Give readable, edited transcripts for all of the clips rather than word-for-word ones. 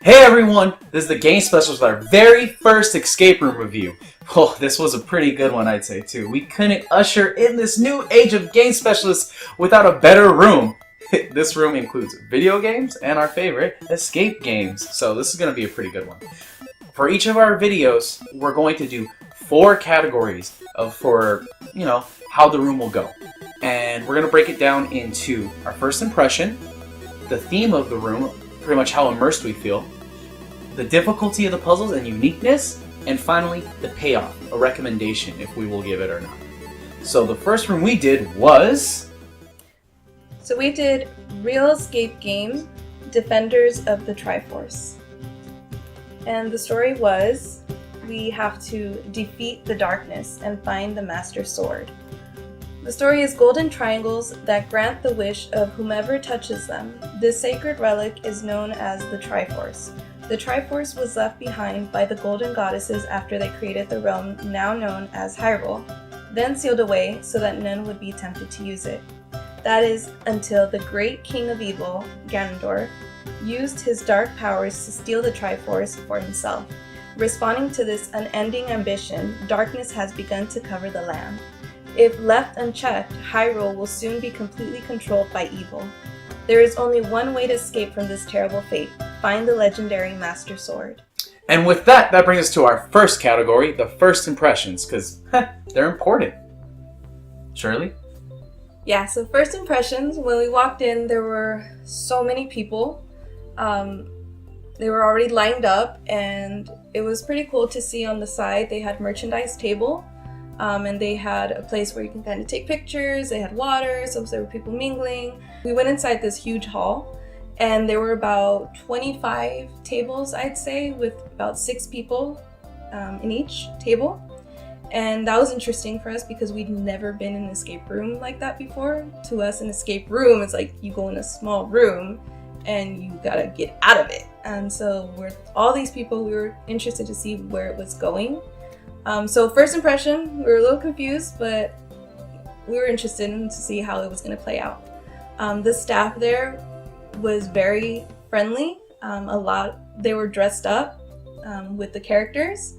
Hey everyone, this is the Game Specialist with our very first escape room review. Oh, this was a pretty good one, I'd say too. We couldn't usher in this new age of Game Specialists without a better room. This room includes video games and our favorite, escape games. So this is going to be a pretty good one. For each of our videos, we're going to do 4 categories for how the room will go. And we're going to break it down into our first impression, the theme of the room, pretty much how immersed we feel, the difficulty of the puzzles and uniqueness, and finally the payoff, a recommendation if we will give it or not. So the first room we did was... So we did Real Escape Game, Defenders of the Triforce. And the story was, we have to defeat the darkness and find the Master Sword. The story is golden triangles that grant the wish of whomever touches them. This sacred relic is known as the Triforce. The Triforce was left behind by the golden goddesses after they created the realm now known as Hyrule, then sealed away so that none would be tempted to use it. That is, until the great king of evil, Ganondorf, used his dark powers to steal the Triforce for himself. Responding to this unending ambition, darkness has begun to cover the land. If left unchecked, Hyrule will soon be completely controlled by evil. There is only one way to escape from this terrible fate: find the legendary Master Sword. And with that brings us to our first category, the first impressions, because they're important. Shirley? Yeah, so first impressions, when we walked in, there were so many people. They were already lined up, and it was pretty cool to see on the side. They had merchandise table. And they had a place where you can kind of take pictures. They had water, so there were people mingling. We went inside this huge hall, and there were about 25 tables, I'd say, with about 6 people in each table. And that was interesting for us because we'd never been in an escape room like that before. To us, an escape room is like you go in a small room and you gotta get out of it. And so all these people, we were interested to see where it was going. So first impression, we were a little confused, but we were interested to see how it was going to play out. The staff there was very friendly. They were dressed up with the characters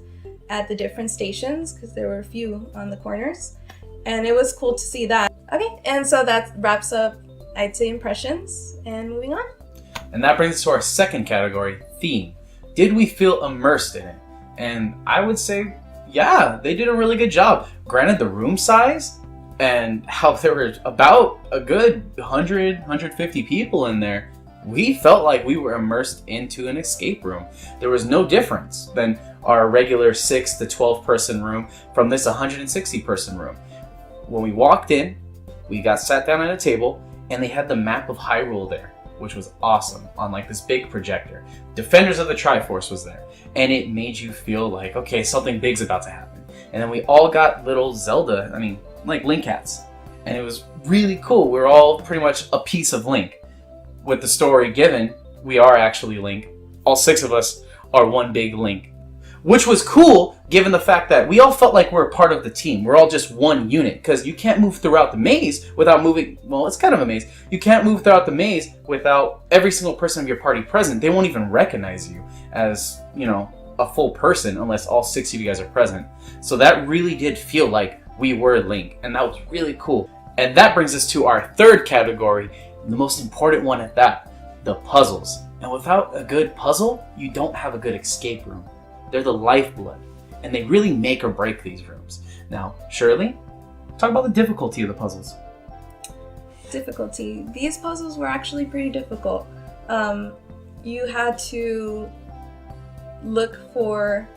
at the different stations because there were a few on the corners, and it was cool to see that. Okay, and so that wraps up, I'd say, impressions, and moving on. And that brings us to our second category, theme. Did we feel immersed in it? And I would say, yeah, they did a really good job. Granted, the room size and how there were about a good 100, 150 people in there, we felt like we were immersed into an escape room. There was no difference than our regular 6 to 12 person room from this 160 person room. When we walked in, we got sat down at a table and they had the map of Hyrule there, which was awesome, on like this big projector. Defenders of the Triforce was there, and it made you feel like, okay, something big's about to happen. And then we all got little like Link hats, and it was really cool. We're all pretty much a piece of Link. With the story given, we are actually Link. All 6 of us are one big Link, which was cool given the fact that we all felt like we're a part of the team. We're all just one unit, because you can't move throughout the maze without moving. Well, it's kind of a maze. You can't move throughout the maze without every single person of your party present. They won't even recognize you as, a full person unless all 6 of you guys are present. So that really did feel like we were Link, and that was really cool. And that brings us to our third category, the most important one at that, the puzzles. And without a good puzzle, you don't have a good escape room. They're the lifeblood, and they really make or break these rooms. Now, Shirley, talk about the difficulty of the puzzles. Difficulty. These puzzles were actually pretty difficult. You had to look for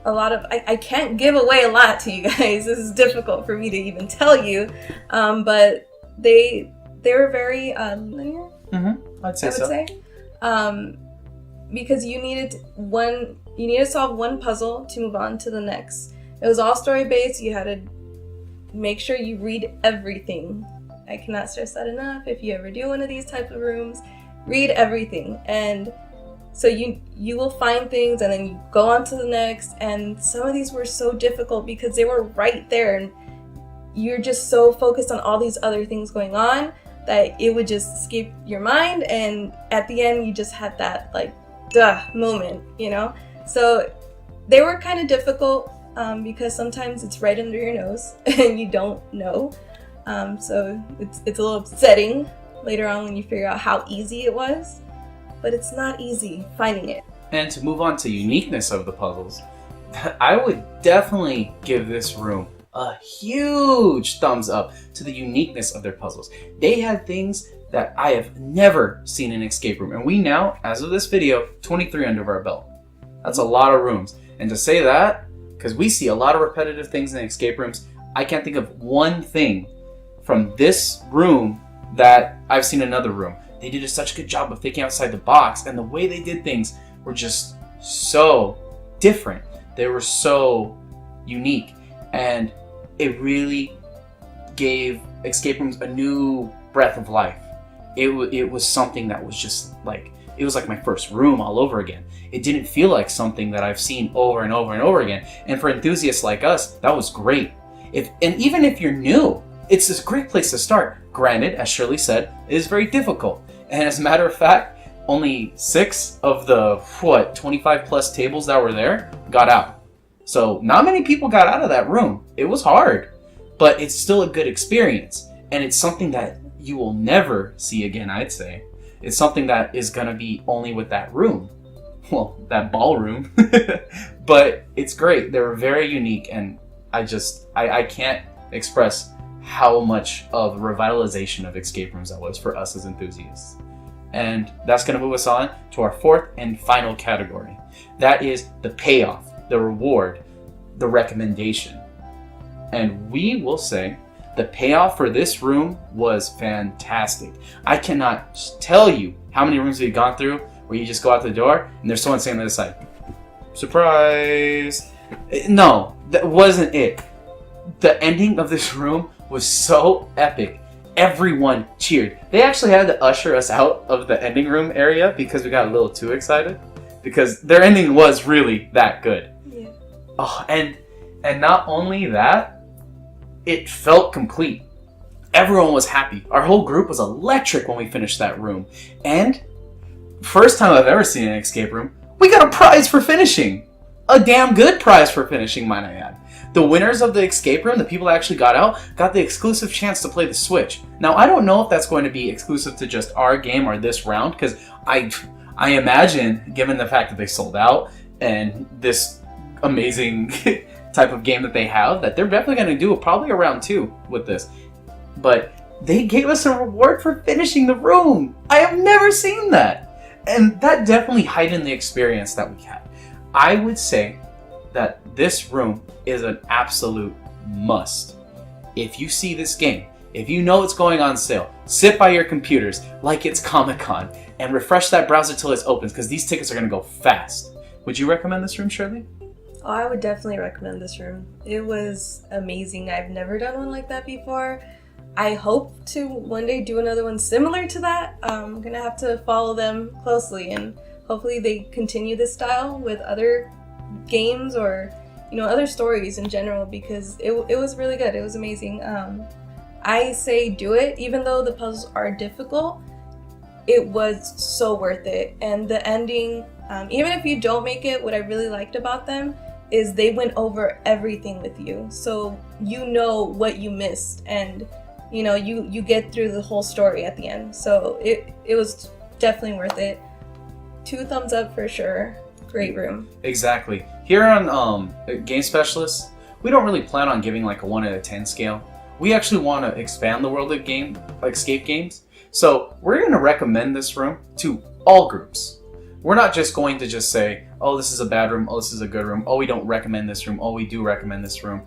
a lot of... I can't give away a lot to you guys. This is difficult for me to even tell you. But they were very linear. Mm-hmm. I would say. Because you needed to solve one puzzle to move on to the next. It was all story-based. You had to make sure you read everything. I cannot stress that enough. If you ever do one of these type of rooms, read everything. And so you will find things and then you go on to the next. And some of these were so difficult because they were right there. And you're just so focused on all these other things going on that it would just escape your mind. And at the end, you just had that like duh moment, So they were kind of difficult because sometimes it's right under your nose and you don't know. So it's a little upsetting later on when you figure out how easy it was, but it's not easy finding it. And to move on to uniqueness of the puzzles, I would definitely give this room a huge thumbs up to the uniqueness of their puzzles. They had things that I have never seen in an escape room, and we now, as of this video, 23 under our belt. That's a lot of rooms. And to say that, because we see a lot of repetitive things in escape rooms, I can't think of one thing from this room that I've seen in another room. They did such a good job of thinking outside the box, and the way they did things were just so different. They were so unique, and it really gave escape rooms a new breath of life. It was something that was just like, it was like my first room all over again. It didn't feel like something that I've seen over and over and over again. And for enthusiasts like us, that was great. And even if you're new, it's this great place to start. Granted, as Shirley said, it is very difficult. And as a matter of fact, only 6 of the, 25 plus tables that were there got out. So not many people got out of that room. It was hard, but it's still a good experience. And it's something that you will never see again, I'd say. It's something that is gonna be only with that room. Well, that ballroom. But it's great. They were very unique, and I can't express how much of a revitalization of escape rooms that was for us as enthusiasts. And that's going to move us on to our 4th and final category. That is the payoff, the reward, the recommendation. And we will say the payoff for this room was fantastic. I cannot tell you how many rooms we've gone through where you just go out the door and there's someone saying on the other side, surprise. No, that wasn't it. The ending of this room was so epic. Everyone cheered. They actually had to usher us out of the ending room area because we got a little too excited, because their ending was really that good. Yeah. Oh, and not only that, it felt complete. Everyone was happy. Our whole group was electric when we finished that room. And first time I've ever seen an escape room, we got a prize for finishing. A damn good prize for finishing, might I add. The winners of the escape room, the people that actually got out, got the exclusive chance to play the Switch. Now, I don't know if that's going to be exclusive to just our game or this round, because I imagine, given the fact that they sold out and this amazing type of game that they have, that they're definitely going to do probably a round 2 with this. But they gave us a reward for finishing the room. I have never seen that. And that definitely heightened the experience that we had. I would say that this room is an absolute must. If you see this game, if you know it's going on sale, sit by your computers like it's Comic-Con and refresh that browser till it opens, because these tickets are going to go fast. Would you recommend this room, Shirley? Oh, I would definitely recommend this room. It was amazing. I've never done one like that before. I hope to one day do another one similar to that. I'm going to have to follow them closely, and hopefully they continue this style with other games or other stories in general, because it was really good. It was amazing. I say do it, even though the puzzles are difficult. It was so worth it. And the ending, even if you don't make it, what I really liked about them is they went over everything with you, so you know what you missed, and you get through the whole story at the end. So it was definitely worth it. 2 thumbs up for sure. Great room. Exactly. Here on Game Specialists, we don't really plan on giving like a 1 out of 10 scale. We actually want to expand the world of escape games. So we're going to recommend this room to all groups. We're not just going to just say, oh, this is a bad room, oh, this is a good room, oh, we don't recommend this room, oh, we do recommend this room.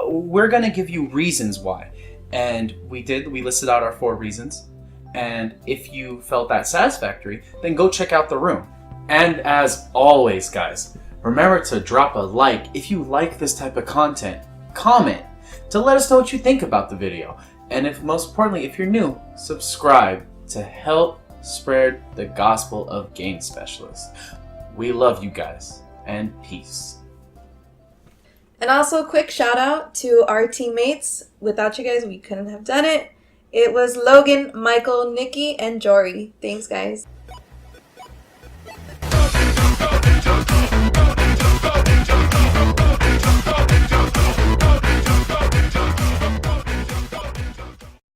We're going to give you reasons why. And we listed out our 4 reasons. And if you felt that satisfactory, then go check out the room. And as always, guys, remember to drop a like if you like this type of content. Comment to let us know what you think about the video. And most importantly, if you're new, subscribe to help spread the gospel of Game Specialists. We love you guys, and peace. And also a quick shout out to our teammates. Without you guys, we couldn't have done it. It was Logan, Michael, Nikki, and Jory. Thanks, guys.